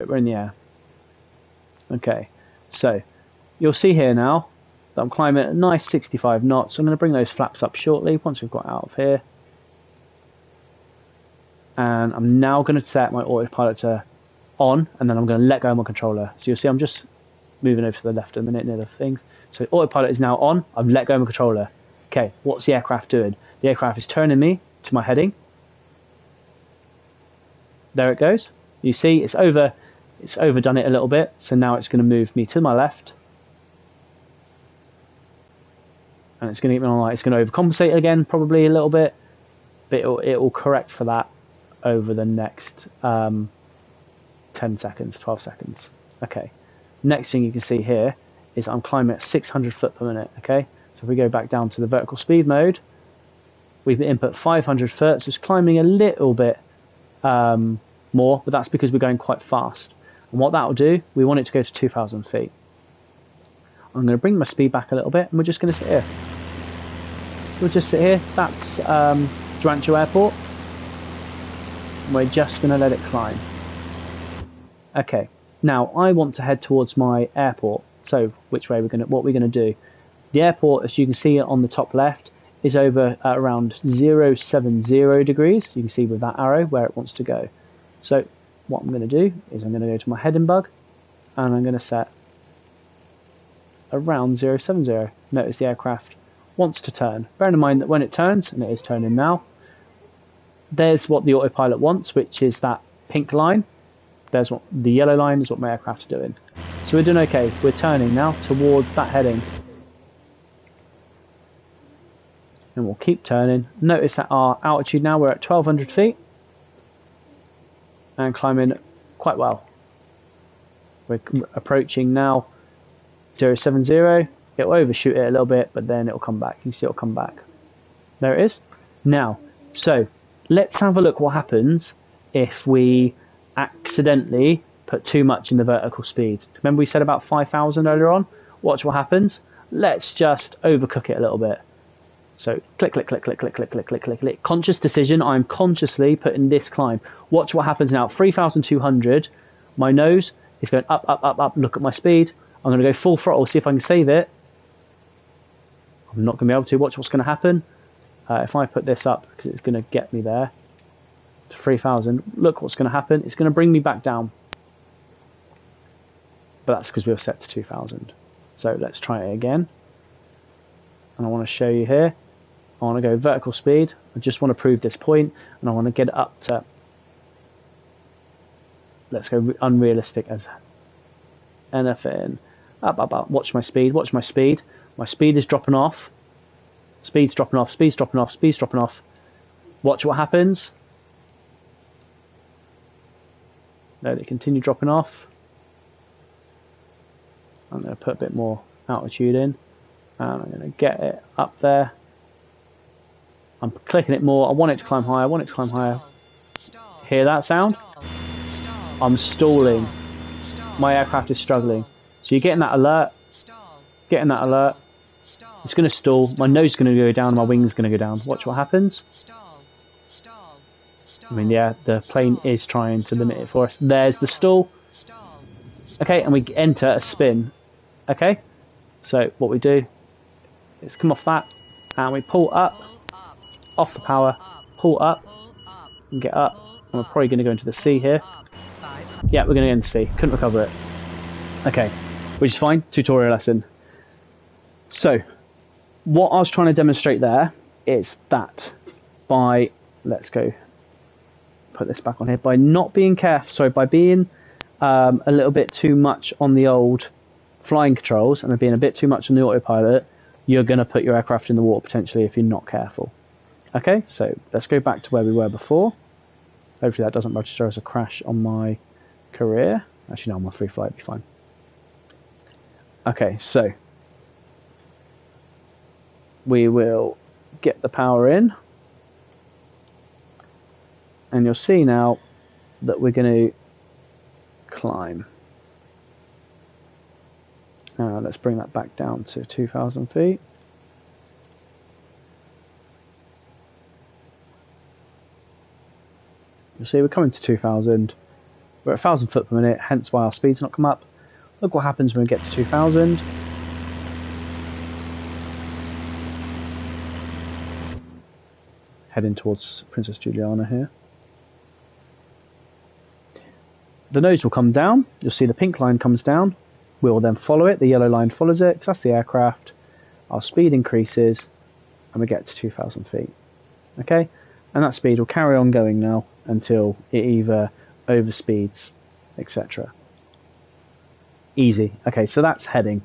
We're in the air. Okay, so you'll see here now that I'm climbing at a nice 65 knots. I'm going to bring those flaps up shortly once we've got out of here. And I'm now going to set my autopilot to on, and then I'm going to let go of my controller. So you'll see I'm just moving over to the left a minute near the things. So autopilot is now on. I've let go of my controller. Okay, what's the aircraft doing? The aircraft is turning me to my heading. There it goes. You see it's overdone it a little bit, so now it's going to move me to my left. And it's going to get me on light. It's going to overcompensate again, probably a little bit, but it will correct for that over the next 10 seconds, 12 seconds. Okay. Next thing you can see here is I'm climbing at 600 foot per minute. Okay. So if we go back down to the vertical speed mode, we've input 500 foot, so it's climbing a little bit more, but that's because we're going quite fast. And what that will do, we want it to go to 2,000 feet. I'm going to bring my speed back a little bit, and we're just going to sit here. We'll just sit here. That's Rancho Airport. And we're just going to let it climb. Okay. Now I want to head towards my airport. So what we're going to do? The airport, as you can see on the top left, is over at around 070 degrees. You can see with that arrow where it wants to go. So what I'm going to do is I'm going to go to my heading bug, and I'm going to set around 070. Notice the aircraft wants to turn. Bearing in mind that when it turns, and it is turning now, there's what the autopilot wants, which is that pink line. There's what the yellow line is what my aircraft's doing. So we're doing okay. We're turning now towards that heading. And we'll keep turning. Notice that our altitude now, we're at 1,200 feet. And climbing quite well. We're approaching now 070. It'll overshoot it a little bit, but then it'll come back. You can see it'll come back. There it is. Now, so let's have a look what happens if we accidentally put too much in the vertical speed. Remember we said about 5,000 earlier on? Watch what happens. Let's just overcook it a little bit. So click, click, click, click, click, click, click, click, click, click. Conscious decision. I'm consciously putting this climb. Watch what happens now. 3,200. My nose is going up, up, up, up. Look at my speed. I'm going to go full throttle, see if I can save it. I'm not going to be able to. Watch what's going to happen. If I put this up, because it's going to get me there to 3,000. Look what's going to happen. It's going to bring me back down. But that's because we were set to 2,000. So let's try it again. And I want to show you here. I want to go vertical speed. I just want to prove this point, and I want to get it up to, let's go unrealistic as anything. Up, up, up. Watch my speed. Watch my speed. My speed is dropping off. Speed's dropping off. Speed's dropping off. Speed's dropping off. Watch what happens. Let it continue dropping off. I'm going to put a bit more altitude in. And I'm going to get it up there. I'm clicking it more. I want it to climb higher. I want it to climb higher. Hear that sound? I'm stalling. My aircraft is struggling. So you're getting that alert. Getting that alert. It's going to stall. My nose is going to go down. My wings going to go down. Watch what happens. I mean, yeah, the plane is trying to limit it for us. There's the stall. Okay, and we enter a spin. Okay, so what we do is come off that, and we pull up, off the power, pull up, and get up. And we're probably going to go into the sea here. Yeah, we're going to go into the sea. Couldn't recover it. Okay, which is fine. Tutorial lesson. So, what I was trying to demonstrate there is that by, let's go put this back on here, by not being careful, sorry, by being a little bit too much on the old flying controls and being a bit too much on the autopilot, you're going to put your aircraft in the water potentially if you're not careful. Okay, so let's go back to where we were before. Hopefully that doesn't register as a crash on my career. Actually, no, on my free flight, it'll be fine. Okay, so we will get the power in, and you'll see now that we're going to climb. Let's bring that back down to 2,000 feet. You'll see we're coming to 2,000. We're at 1,000 foot per minute, hence why our speed's not come up. Look what happens when we get to 2,000. Heading towards Princess Juliana here. The nose will come down. You'll see the pink line comes down. We'll then follow it. The yellow line follows it, because that's the aircraft. Our speed increases, and we get to 2,000 feet. Okay? And that speed will carry on going now until it either overspeeds, etc. Easy. Okay, so that's heading.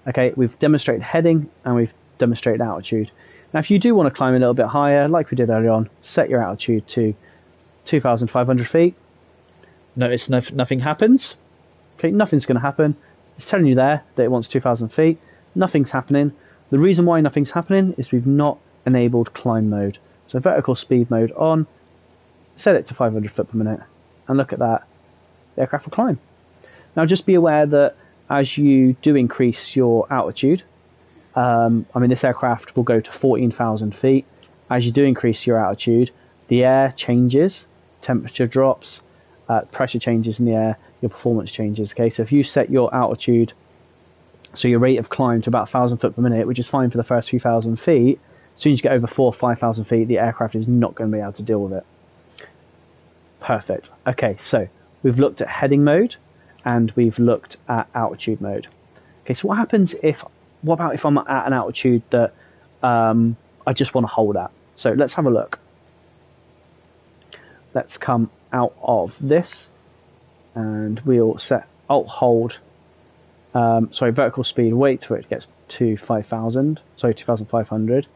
Okay, we've demonstrated heading and we've demonstrated altitude. Now, if you do want to climb a little bit higher, like we did earlier on, set your altitude to 2,500 feet. Notice nothing happens. Okay, nothing's going to happen. It's telling you there that it wants 2,000 feet. Nothing's happening. The reason why nothing's happening is we've not enabled climb mode. So vertical speed mode on, set it to 500 foot per minute, and look at that, the aircraft will climb. Now just be aware that as you do increase your altitude, this aircraft will go to 14,000 feet. As you do increase your altitude, the air changes, temperature drops, pressure changes in the air, your performance changes. Okay, so if you set your altitude, so your rate of climb to about 1,000 foot per minute, which is fine for the first few thousand feet, as soon as you get over 4,000 or 5,000 feet, the aircraft is not going to be able to deal with it. Perfect. Okay, so we've looked at heading mode and we've looked at altitude mode. Okay, so what about if I'm at an altitude that I just want to hold at? So let's have a look. Let's come out of this and we'll set vertical speed, wait till it gets to 2,500.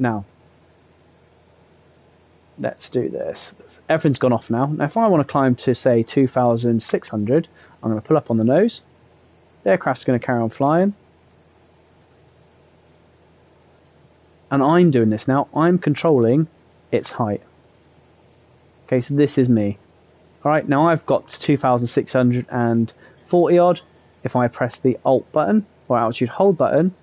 Now, let's do this. Everything's gone off now. Now, if I want to climb to, say, 2,600, I'm going to pull up on the nose. The aircraft's going to carry on flying. And I'm doing this now. I'm controlling its height. Okay, so this is me. Alright, now I've got to 2,640 odd. If I press the Alt button, or altitude hold button,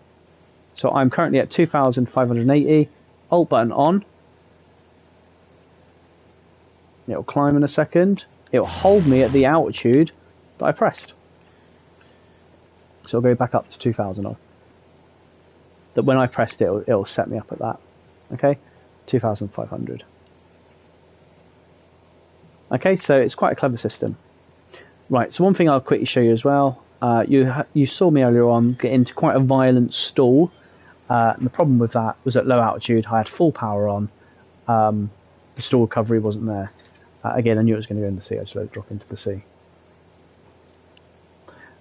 so I'm currently at 2,580, Alt button on, it'll climb in a second, it'll hold me at the altitude that I pressed. So it'll go back up to 2,000 odd. That when I pressed it, it'll set me up at that. Okay, 2,500. Okay, so it's quite a clever system. Right, so one thing I'll quickly show you as well. You saw me earlier on get into quite a violent stall. And the problem with that was at low altitude, I had full power on. The stall recovery wasn't there. Again, I knew it was going to go in the sea. I just let it drop into the sea.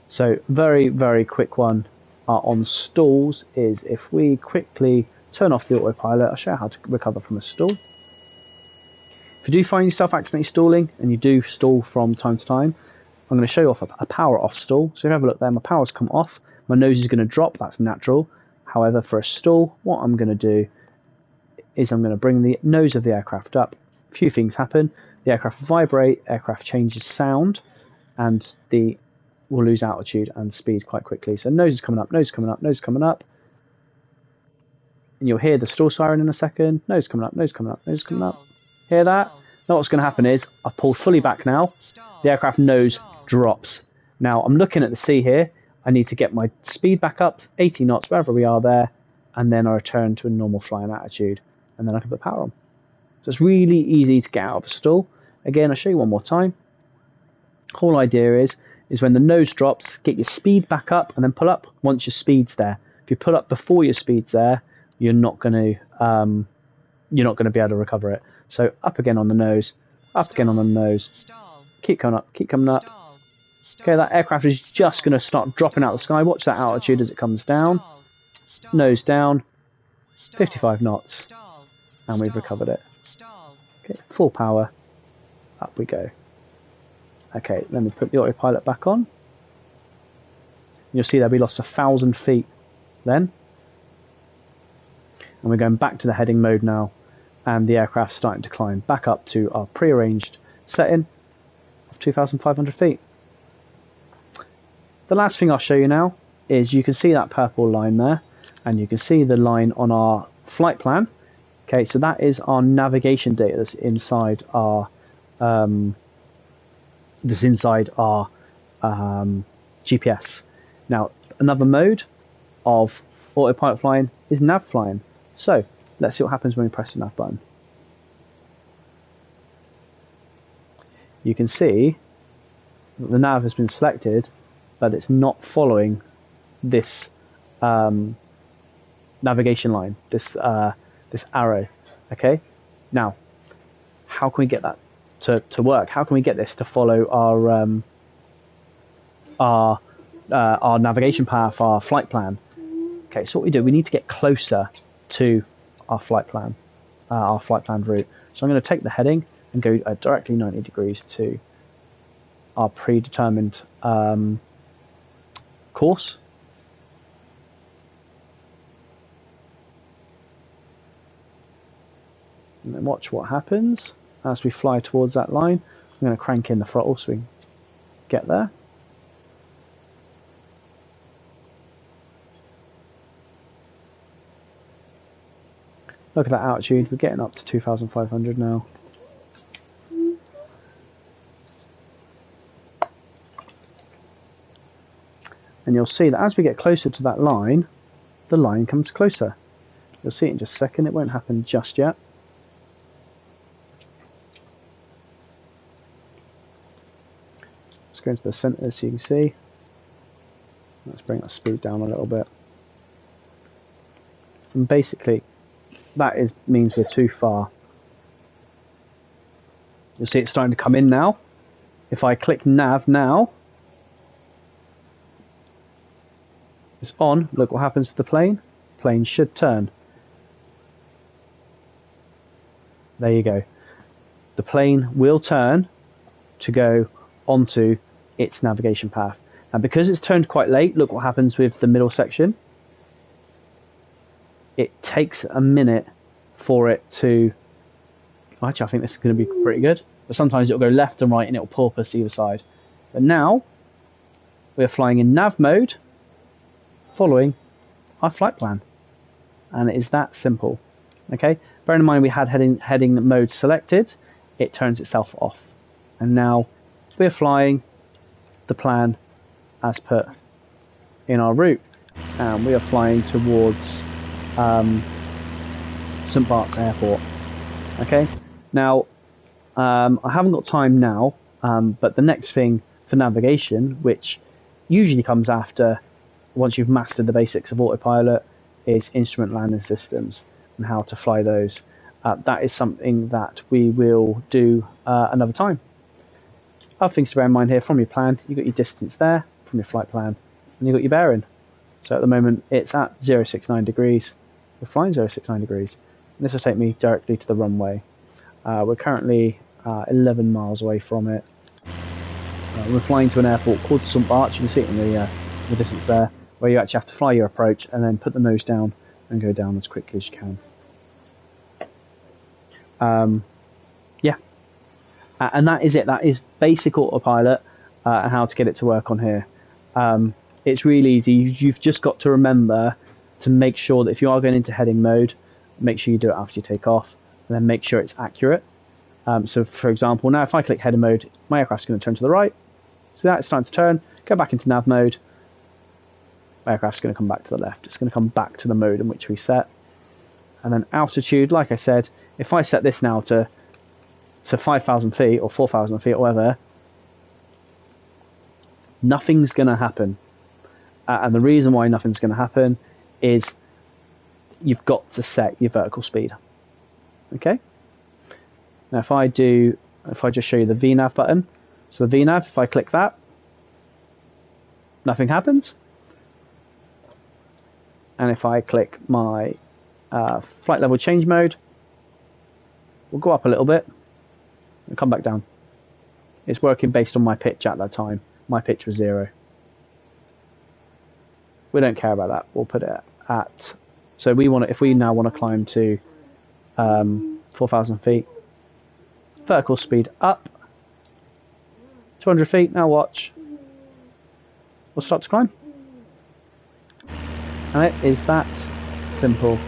So very, very quick one on stalls is if we quickly turn off the autopilot, I'll show you how to recover from a stall. If you do find yourself accidentally stalling, and you do stall from time to time, I'm going to show you off a power off stall. So if you have a look there, my power's come off, my nose is going to drop, that's natural. However, for a stall, what I'm going to do is I'm going to bring the nose of the aircraft up. A few things happen. The aircraft will vibrate, aircraft changes sound, and we'll lose altitude and speed quite quickly. So nose is coming up, nose is coming up, nose is coming up. And you'll hear the stall siren in a second. Nose coming up, nose coming up, nose coming up. Hear that? Now what's going to happen is I've pulled fully back now. The aircraft nose drops. Now I'm looking at the sea here. I need to get my speed back up, 80 knots, wherever we are there, and then I return to a normal flying attitude, and then I can put power on. So it's really easy to get out of a stall. Again, I'll show you one more time. Whole idea is when the nose drops, get your speed back up and then pull up once your speed's there. If you pull up before your speed's there, you're not going to be able to recover it. So up again on the nose, up again on the nose. Keep coming up, keep coming up. Okay, that aircraft is just going to start dropping out of the sky. Watch that altitude as it comes down. Nose down, 55 knots, and we've recovered it. Okay, full power, up we go. Okay, let me put the autopilot back on. You'll see that we lost 1,000 feet then. And we're going back to the heading mode now, and the aircraft's starting to climb back up to our pre-arranged setting of 2,500 feet. The last thing I'll show you now is you can see that purple line there, and you can see the line on our flight plan. Okay, so that is our navigation data that's inside our that's inside our GPS. Now, another mode of autopilot flying is nav flying. So let's see what happens when we press the nav button. You can see that the nav has been selected, but it's not following this navigation line, this arrow. Okay, now how can we get that to work? How can we get this to follow our navigation path, our flight plan? Okay, so what we do, we need to get closer to our flight plan route. So I'm going to take the heading and go directly 90 degrees to our predetermined course. And then watch what happens as we fly towards that line. I'm going to crank in the throttle so we can get there. Look at that altitude, we're getting up to 2,500 now. And you'll see that as we get closer to that line, the line comes closer. You'll see it in just a second, it won't happen just yet. Let's go into the centre so you can see. Let's bring that speed down a little bit. And basically, that means we're too far. You'll see it's starting to come in now. If I click nav now, it's on. Look what happens to the plane. Plane should turn. There you go. The plane will turn to go onto its navigation path. And because it's turned quite late, look what happens with the middle section. It takes a minute for it to... Actually, I think this is going to be pretty good. But sometimes it'll go left and right and it'll porpoise either side. But now, we're flying in nav mode, following our flight plan. And it is that simple. Okay? Bear in mind we had heading mode selected. It turns itself off. And now we're flying the plan as put in our route. And we are flying towards St. Bart's Airport. Okay? Now, I haven't got time now, but the next thing for navigation, which usually comes after once you've mastered the basics of autopilot, is instrument landing systems and how to fly those. That is something that we will do another time. Other things to bear in mind here, from your plan, you've got your distance there from your flight plan, and you've got your bearing. So at the moment it's at 069 degrees. We're flying 069 degrees. And this will take me directly to the runway. We're currently 11 miles away from it. We're flying to an airport called St. Bart's. You can see it in the distance there, where you actually have to fly your approach and then put the nose down and go down as quickly as you can. Yeah, and that is it. That is basic autopilot and how to get it to work on here. It's really easy. You've just got to remember to make sure that if you are going into heading mode, make sure you do it after you take off, and then make sure it's accurate. So for example, now if I click header mode, my aircraft's going to turn to the right. So that it's starting to turn, go back into nav mode. My aircraft's going to come back to the left. It's going to come back to the mode in which we set. And then altitude, like I said, if I set this now to 5,000 feet or 4,000 feet or whatever, nothing's going to happen. And the reason why nothing's going to happen is you've got to set your vertical speed. Okay? Now if I just show you the VNAV button, so the VNAV, if I click that, nothing happens. And if I click my flight level change mode, we'll go up a little bit and come back down. It's working based on my pitch at that time. My pitch was 0. We don't care about that. We'll put it at, so if we now want to climb to 4,000 feet, vertical speed up, 200 feet, now watch, we'll start to climb. And it is that simple.